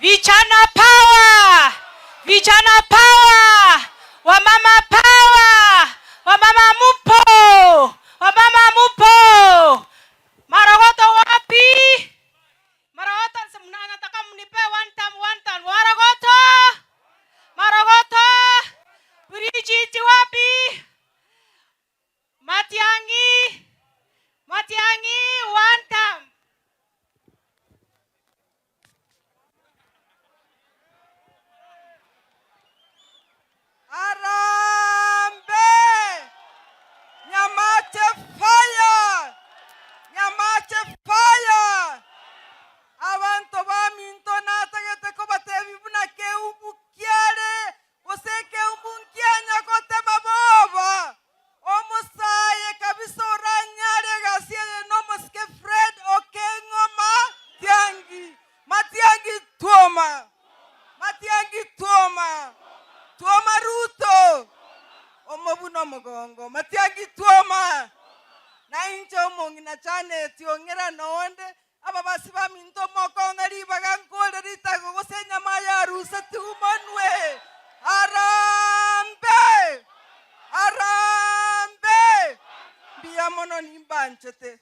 Vijana power! Vijana power! Wamama power! Wamama mupo! Wamama mupo! Maragoto wapi? Maragoto nataka mnipe one time. Maragoto! Maragoto! Bridget wapi? Matiangi! One time. Arambe! Nyamache fire! Nyamache fire! Abantu baminto natagete ko batebi bunake ubukiare oseke ubunkianya kote baboba omusaye kabisa oranyare gasie no moske Fred Okengoma Matiangi Tuoma Ruto omobuno mogongo Matiangi Tuoma na incho mongina chane ti Ong'era nonde aba basi baminto mokongari bagankole ritago gosenya maya rusa tumonwe arambe biamono nimbanchete